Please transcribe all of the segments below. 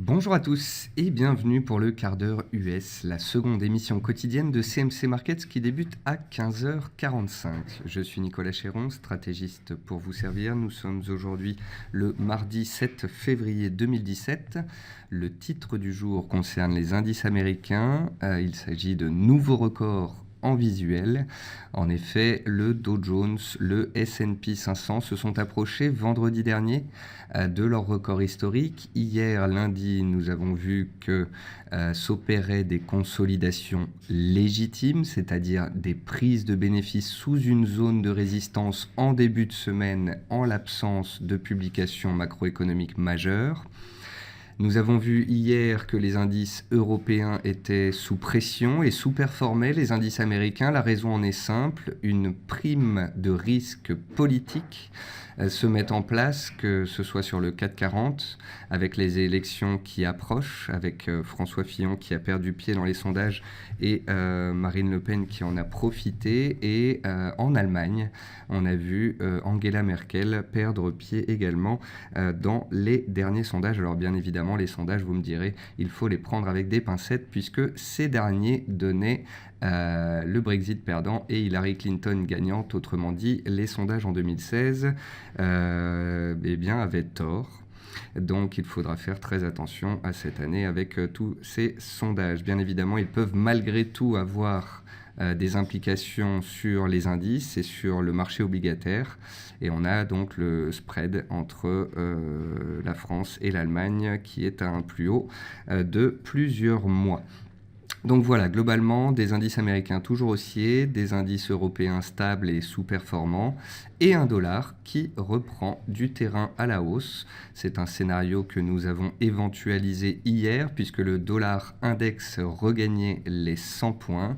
Bonjour à tous et bienvenue pour le quart d'heure US, la seconde émission quotidienne de CMC Markets qui débute à 15h45. Je suis Nicolas Chéron, stratégiste pour vous servir. Nous sommes aujourd'hui le mardi 7 février 2017. Le titre du jour concerne les indices américains. Il s'agit de nouveaux records en visuel. En effet, le Dow Jones, le S&P 500 se sont approchés vendredi dernier de leur record historique. Hier, lundi, nous avons vu que s'opéraient des consolidations légitimes, c'est-à-dire des prises de bénéfices sous une zone de résistance en début de semaine en l'absence de publications macroéconomiques majeures. Nous avons vu hier que les indices européens étaient sous pression et sous-performaient les indices américains. La raison en est simple, une prime de risque politique se met en place, que ce soit sur le CAC 40, avec les élections qui approchent, avec François Fillon qui a perdu pied dans les sondages et Marine Le Pen qui en a profité. Et en Allemagne, on a vu Angela Merkel perdre pied également dans les derniers sondages. Alors bien évidemment, les sondages, vous me direz, il faut les prendre avec des pincettes puisque ces derniers donnaient le Brexit perdant et Hillary Clinton gagnante. Autrement dit, les sondages en 2016 avaient tort. Donc il faudra faire très attention à cette année avec tous ces sondages. Bien évidemment, ils peuvent malgré tout avoir des implications sur les indices et sur le marché obligataire. Et on a donc le spread entre la France et l'Allemagne qui est à un plus haut de plusieurs mois. Donc voilà, globalement, des indices américains toujours haussiers, des indices européens stables et sous-performants, et un dollar qui reprend du terrain à la hausse. C'est un scénario que nous avons éventualisé hier, puisque le dollar index regagnait les 100 points.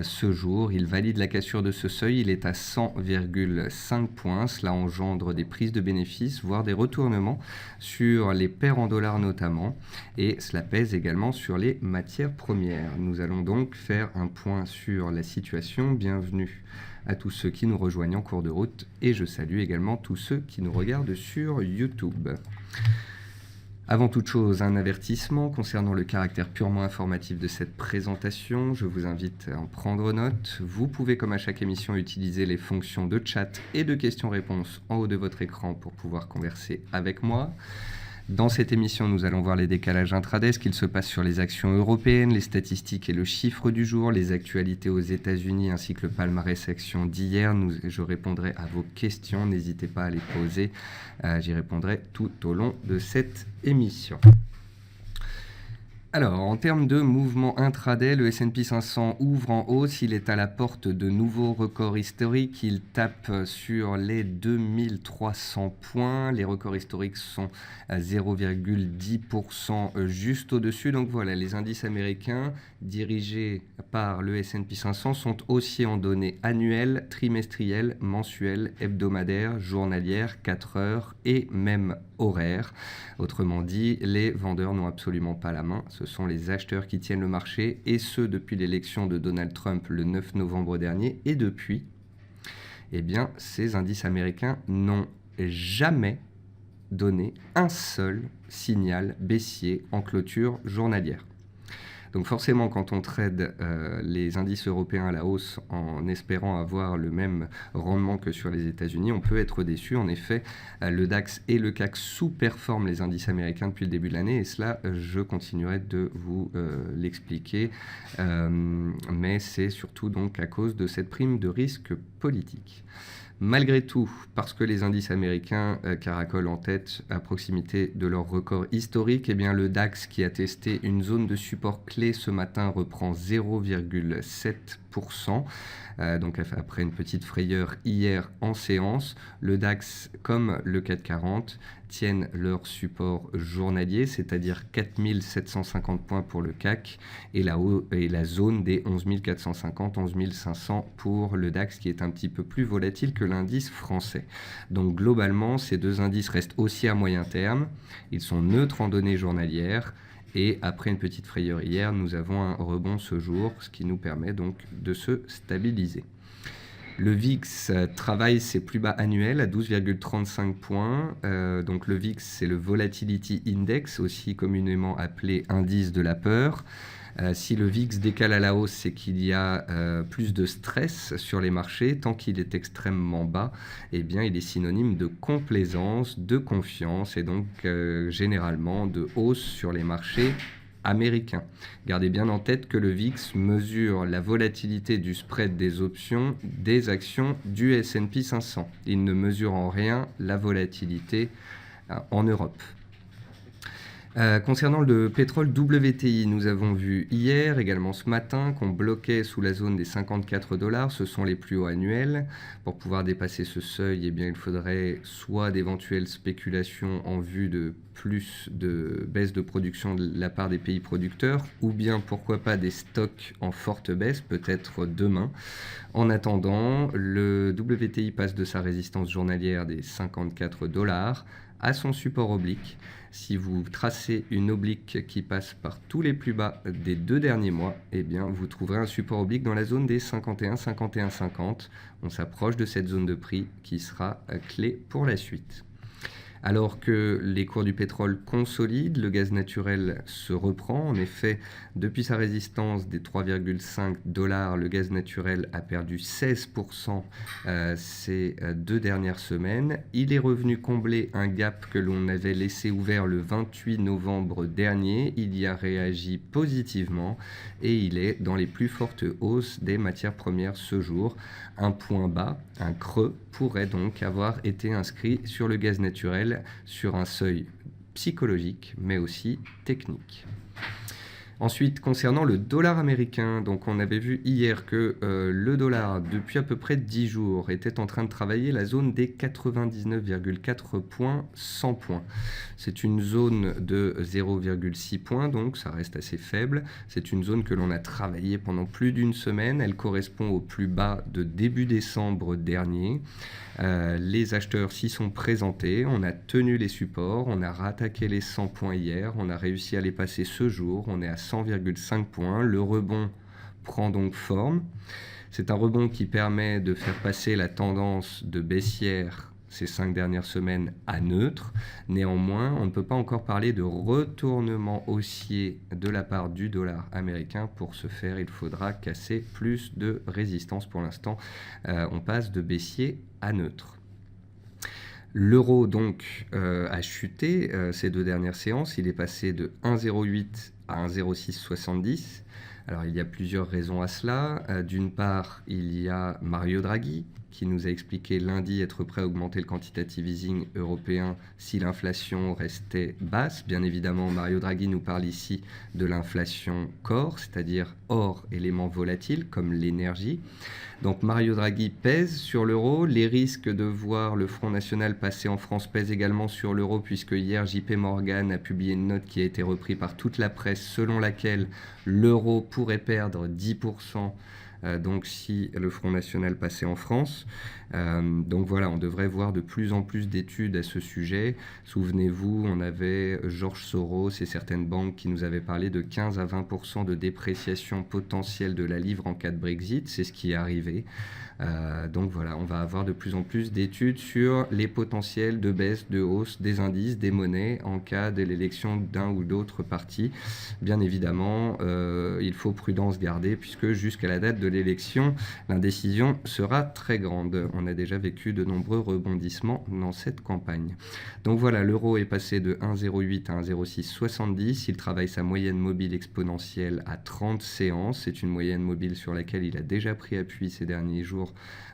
Ce jour, il valide la cassure de ce seuil, il est à 100,5 points. Cela engendre des prises de bénéfices, voire des retournements sur les paires en dollars notamment, et cela pèse également sur les matières premières. Nous allons donc faire un point sur la situation. Bienvenue à tous ceux qui nous rejoignent en cours de route et je salue également tous ceux qui nous regardent sur YouTube. Avant toute chose, un avertissement concernant le caractère purement informatif de cette présentation. Je vous invite à en prendre note. Vous pouvez, comme à chaque émission, utiliser les fonctions de chat et de questions-réponses en haut de votre écran pour pouvoir converser avec moi. Dans cette émission, nous allons voir les décalages intraday, ce qu'il se passe sur les actions européennes, les statistiques et le chiffre du jour, les actualités aux États-Unis ainsi que le palmarès actions d'hier. Je répondrai à vos questions, n'hésitez pas à les poser, j'y répondrai tout au long de cette émission. Alors, en termes de mouvement intraday, le S&P 500 ouvre en hausse, il est à la porte de nouveaux records historiques, il tape sur les 2300 points, les records historiques sont à 0,10% juste au-dessus, donc voilà, les indices américains dirigés par le S&P 500 sont haussiers en données annuelles, trimestrielles, mensuelles, hebdomadaires, journalières, 4 heures et même horaires. Autrement dit, les vendeurs n'ont absolument pas la main, ce sont les acheteurs qui tiennent le marché, et ce depuis l'élection de Donald Trump le 9 novembre dernier, et depuis, ces indices américains n'ont jamais donné un seul signal baissier en clôture journalière. Donc forcément, quand on trade les indices européens à la hausse en espérant avoir le même rendement que sur les États-Unis, on peut être déçu. En effet, le DAX et le CAC sous-performent les indices américains depuis le début de l'année, et cela, je continuerai de vous l'expliquer. Mais c'est surtout donc à cause de cette prime de risque politique. Malgré tout, parce que les indices américains caracolent en tête à proximité de leur record historique, le DAX qui a testé une zone de support clé ce matin reprend 0,7%. Donc après une petite frayeur hier en séance, le DAX comme le CAC 40 tiennent leur support journalier, c'est-à-dire 4750 points pour le CAC et la zone des 11 450, 11 500 pour le DAX qui est un petit peu plus volatile que l'indice français. Donc globalement, ces deux indices restent haussiers à moyen terme, ils sont neutres en données journalières. Et après une petite frayeur hier, nous avons un rebond ce jour, ce qui nous permet donc de se stabiliser. Le VIX travaille ses plus bas annuels à 12,35 points. Donc le VIX, c'est le Volatility Index, aussi communément appelé indice de la peur. Si le VIX décale à la hausse, c'est qu'il y a plus de stress sur les marchés. Tant qu'il est extrêmement bas, eh bien, il est synonyme de complaisance, de confiance et donc généralement de hausse sur les marchés américain. Gardez bien en tête que le VIX mesure la volatilité du spread des options des actions du S&P 500. Il ne mesure en rien la volatilité en Europe. Concernant le pétrole WTI, nous avons vu hier, également ce matin, qu'on bloquait sous la zone des 54 $. Ce sont les plus hauts annuels. Pour pouvoir dépasser ce seuil, eh bien, il faudrait soit d'éventuelles spéculations en vue de plus de baisse de production de la part des pays producteurs, ou bien, pourquoi pas, des stocks en forte baisse, peut-être demain. En attendant, le WTI passe de sa résistance journalière des 54 $ à son support oblique. Si vous tracez une oblique qui passe par tous les plus bas des 2 derniers mois, eh bien, vous trouverez un support oblique dans la zone des 51, 51, 50. On s'approche de cette zone de prix qui sera clé pour la suite. Alors que les cours du pétrole consolident, le gaz naturel se reprend. En effet, depuis sa résistance des 3,5 $, le gaz naturel a perdu 16% ces 2 dernières semaines. Il est revenu combler un gap que l'on avait laissé ouvert le 28 novembre dernier. Il y a réagi positivement et il est dans les plus fortes hausses des matières premières ce jour. Un point bas, un creux, pourrait donc avoir été inscrit sur le gaz naturel sur un seuil psychologique mais aussi technique. Ensuite, concernant le dollar américain, donc on avait vu hier que le dollar, depuis à peu près 10 jours, était en train de travailler la zone des 99,4 points, 100 points. C'est une zone de 0,6 points, donc ça reste assez faible. C'est une zone que l'on a travaillée pendant plus d'une semaine. Elle correspond au plus bas de début décembre dernier. Les acheteurs s'y sont présentés, on a tenu les supports, on a rattaqué les 100 points hier, on a réussi à les passer ce jour, on est à 100,5 points. Le rebond prend donc forme. C'est un rebond qui permet de faire passer la tendance de baissière ces 5 dernières semaines à neutre. Néanmoins, on ne peut pas encore parler de retournement haussier de la part du dollar américain. Pour ce faire, il faudra casser plus de résistance. Pour l'instant, on passe de baissier à neutre. L'euro donc a chuté ces 2 dernières séances. Il est passé de 1,08 à 1,0670. Alors il y a plusieurs raisons à cela. D'une part, il y a Mario Draghi qui nous a expliqué lundi être prêt à augmenter le quantitative easing européen si l'inflation restait basse. Bien évidemment, Mario Draghi nous parle ici de l'inflation core, c'est-à-dire hors éléments volatiles comme l'énergie. Donc Mario Draghi pèse sur l'euro. Les risques de voir le Front National passer en France pèsent également sur l'euro, puisque hier JP Morgan a publié une note qui a été reprise par toute la presse selon laquelle l'euro pourrait perdre 10%. Donc si le Front National passait en France. Donc voilà, on devrait voir de plus en plus d'études à ce sujet. Souvenez-vous, on avait George Soros et certaines banques qui nous avaient parlé de 15 à 20% de dépréciation potentielle de la livre en cas de Brexit. C'est ce qui est arrivé. Donc voilà, on va avoir de plus en plus d'études sur les potentiels de baisse, de hausse des indices, des monnaies en cas de l'élection d'un ou d'autre parti. Bien évidemment, il faut prudence garder puisque jusqu'à la date de l'élection, l'indécision sera très grande. On a déjà vécu de nombreux rebondissements dans cette campagne. Donc voilà, l'euro est passé de 1,08 à 1,0670. Il travaille sa moyenne mobile exponentielle à 30 séances. C'est une moyenne mobile sur laquelle il a déjà pris appui ces derniers jours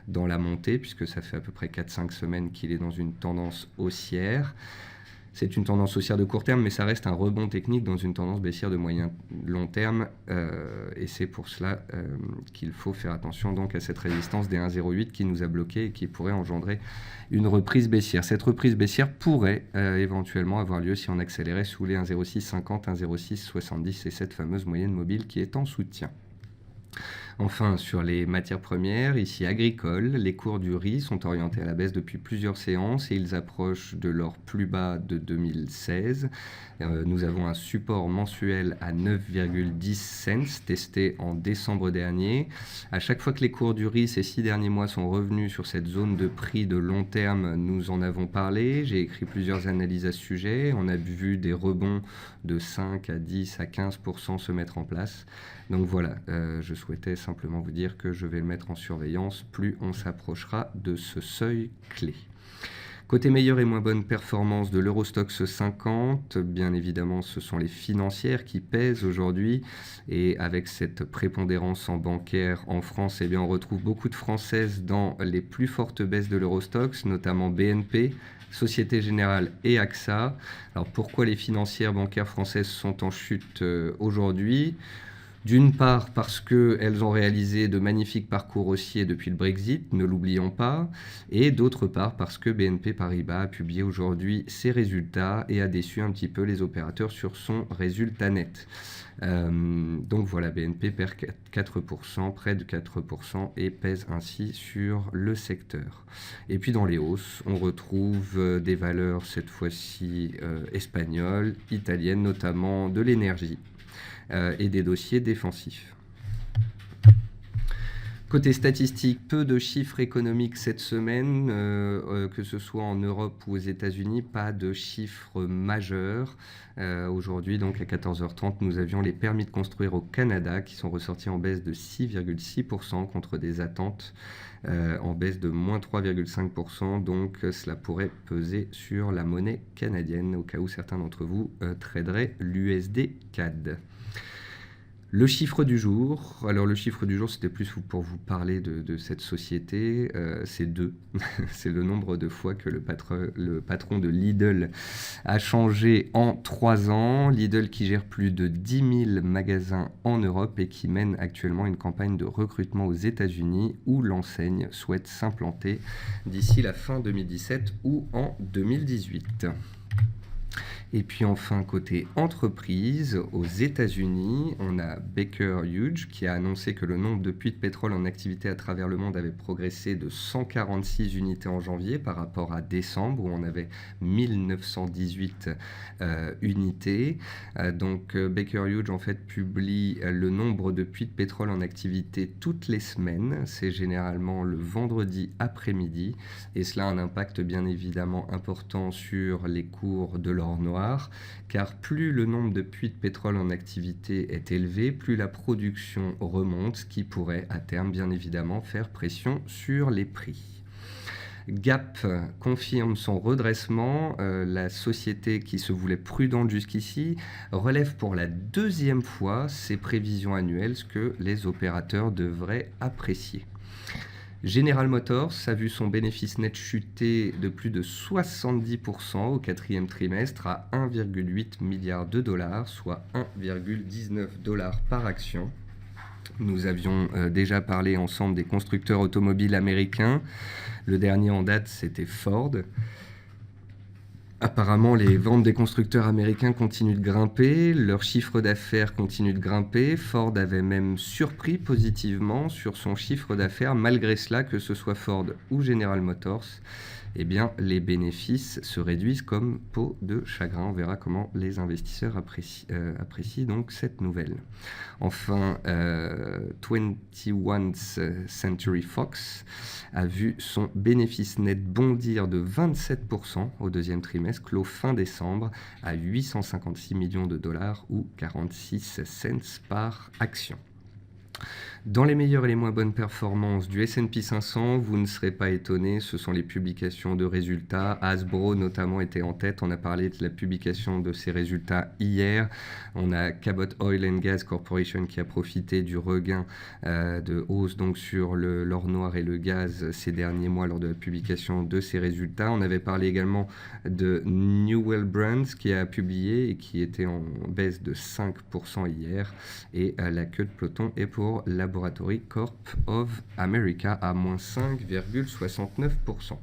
dans la montée, puisque ça fait à peu près 4-5 semaines qu'il est dans une tendance haussière. C'est une tendance haussière de court terme, mais ça reste un rebond technique dans une tendance baissière de moyen long terme. Et c'est pour cela qu'il faut faire attention donc à cette résistance des 1,08 qui nous a bloqué et qui pourrait engendrer une reprise baissière. Cette reprise baissière pourrait éventuellement avoir lieu si on accélérait sous les 1,0650, 1,0670 et cette fameuse moyenne mobile qui est en soutien. Enfin, sur les matières premières, ici agricoles, les cours du riz sont orientés à la baisse depuis plusieurs séances et ils approchent de leur plus bas de 2016. Nous avons un support mensuel à 9,10 cents testé en décembre dernier. À chaque fois que les cours du riz ces 6 derniers mois sont revenus sur cette zone de prix de long terme, nous en avons parlé. J'ai écrit plusieurs analyses à ce sujet. On a vu des rebonds de 5 à 10 à 15% se mettre en place. Donc voilà, je souhaitais simplement vous dire que je vais le mettre en surveillance plus on s'approchera de ce seuil clé. Côté meilleure et moins bonne performance de l'Eurostoxx 50, bien évidemment, ce sont les financières qui pèsent aujourd'hui. Et avec cette prépondérance en bancaire en France, eh bien, on retrouve beaucoup de Françaises dans les plus fortes baisses de l'Eurostoxx, notamment BNP, Société Générale et AXA. Alors pourquoi les financières bancaires françaises sont en chute aujourd'hui ? D'une part parce qu'elles ont réalisé de magnifiques parcours haussiers depuis le Brexit, ne l'oublions pas, et d'autre part parce que BNP Paribas a publié aujourd'hui ses résultats et a déçu un petit peu les opérateurs sur son résultat net. Donc voilà, BNP perd 4%, près de 4%, et pèse ainsi sur le secteur. Et puis dans les hausses, on retrouve des valeurs cette fois-ci espagnoles, italiennes, notamment de l'énergie. Et des dossiers défensifs. Côté statistique, peu de chiffres économiques cette semaine, que ce soit en Europe ou aux États-Unis, pas de chiffres majeurs. Aujourd'hui, donc à 14h30, nous avions les permis de construire au Canada qui sont ressortis en baisse de 6,6% contre des attentes en baisse de moins 3,5%. Donc cela pourrait peser sur la monnaie canadienne au cas où certains d'entre vous traderaient l'USD CAD. Le chiffre du jour, alors le chiffre du jour c'était plus pour vous parler de cette société, c'est 2, c'est le nombre de fois que le patron de Lidl a changé en 3 ans, Lidl qui gère plus de 10 000 magasins en Europe et qui mène actuellement une campagne de recrutement aux États-Unis où l'enseigne souhaite s'implanter d'ici la fin 2017 ou en 2018. Et puis enfin, côté entreprise, aux États-Unis, on a Baker Hughes qui a annoncé que le nombre de puits de pétrole en activité à travers le monde avait progressé de 146 unités en janvier par rapport à décembre où on avait 1918 unités. Donc Baker Hughes en fait publie le nombre de puits de pétrole en activité toutes les semaines. C'est généralement le vendredi après-midi et cela a un impact bien évidemment important sur les cours de l'or noir. Car plus le nombre de puits de pétrole en activité est élevé, plus la production remonte, ce qui pourrait à terme bien évidemment faire pression sur les prix. Gap confirme son redressement. La société qui se voulait prudente jusqu'ici relève pour la 2e fois ses prévisions annuelles, ce que les opérateurs devraient apprécier. General Motors a vu son bénéfice net chuter de plus de 70% au 4e trimestre à 1,8 milliard de dollars, soit 1,19 $ par action. Nous avions déjà parlé ensemble des constructeurs automobiles américains. Le dernier en date, c'était Ford. Apparemment, les ventes des constructeurs américains continuent de grimper, leur chiffre d'affaires continue de grimper. Ford avait même surpris positivement sur son chiffre d'affaires. Malgré cela, que ce soit Ford ou General Motors, eh bien, les bénéfices se réduisent comme peau de chagrin. On verra comment les investisseurs apprécient donc cette nouvelle. Enfin, 21st Century Fox a vu son bénéfice net bondir de 27% au 2e trimestre, clos fin décembre à 856 millions de dollars ou 46 cents par action. Dans les meilleures et les moins bonnes performances du S&P 500, vous ne serez pas étonnés, ce sont les publications de résultats. Hasbro notamment était en tête, on a parlé de la publication de ses résultats hier. On a Cabot Oil and Gas Corporation qui a profité du regain de hausse donc sur l'or noir et le gaz ces derniers mois lors de la publication de ses résultats. On avait parlé également de Newell Brands qui a publié et qui était en baisse de 5% hier. Et la queue de peloton est pour Laboratory Corp of America à moins 5,69%.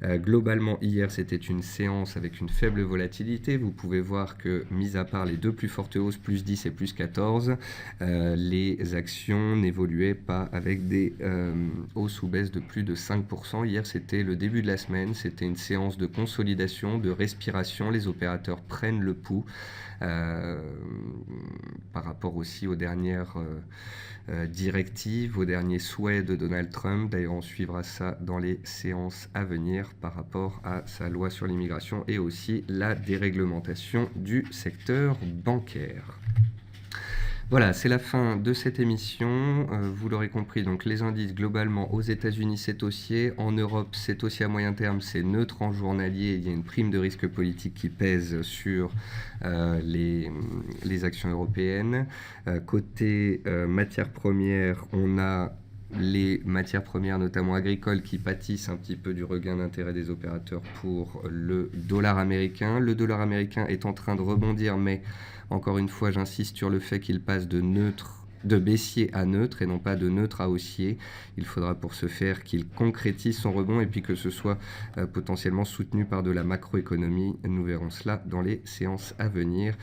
Globalement, hier, c'était une séance avec une faible volatilité. Vous pouvez voir que, mis à part les deux plus fortes hausses, plus 10 et plus 14, les actions n'évoluaient pas avec des hausses ou baisses de plus de 5%. Hier, c'était le début de la semaine, c'était une séance de consolidation, de respiration. Les opérateurs prennent le pouls par rapport aussi aux dernières directives, aux derniers souhaits de Donald Trump. D'ailleurs, on suivra ça dans les séances à venir par rapport à sa loi sur l'immigration et aussi la déréglementation du secteur bancaire. Voilà, c'est la fin de cette émission. Vous l'aurez compris, donc les indices globalement aux États-Unis c'est haussier, en Europe c'est haussier à moyen terme, c'est neutre en journalier. Il y a une prime de risque politique qui pèse sur les actions européennes. Côté matières premières, on a les matières premières, notamment agricoles, qui pâtissent un petit peu du regain d'intérêt des opérateurs pour le dollar américain. Le dollar américain est en train de rebondir, mais encore une fois, j'insiste sur le fait qu'il passe de baissier à neutre et non pas de neutre à haussier. Il faudra pour ce faire qu'il concrétise son rebond et puis que ce soit potentiellement soutenu par de la macroéconomie. Nous verrons cela dans les séances à venir.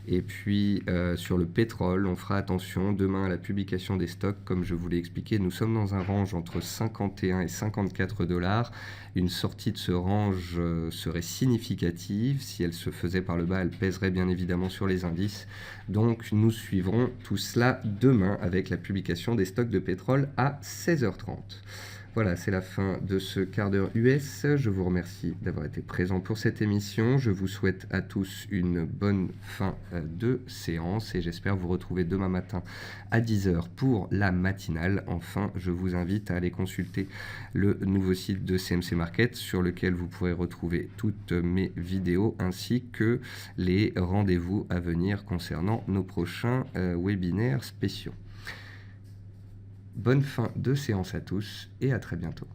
Et puis sur le pétrole, on fera attention demain à la publication des stocks. Comme je vous l'ai expliqué, nous sommes dans un range entre 51 et 54 $. Une sortie de ce range serait significative. Si elle se faisait par le bas, elle pèserait bien évidemment sur les indices. Donc nous suivrons tout cela demain avec la publication des stocks de pétrole à 16h30. Voilà, c'est la fin de ce quart d'heure US. Je vous remercie d'avoir été présent pour cette émission. Je vous souhaite à tous une bonne fin de séance et j'espère vous retrouver demain matin à 10h pour la matinale. Enfin, je vous invite à aller consulter le nouveau site de CMC Market sur lequel vous pourrez retrouver toutes mes vidéos ainsi que les rendez-vous à venir concernant nos prochains webinaires spéciaux. Bonne fin de séance à tous et à très bientôt.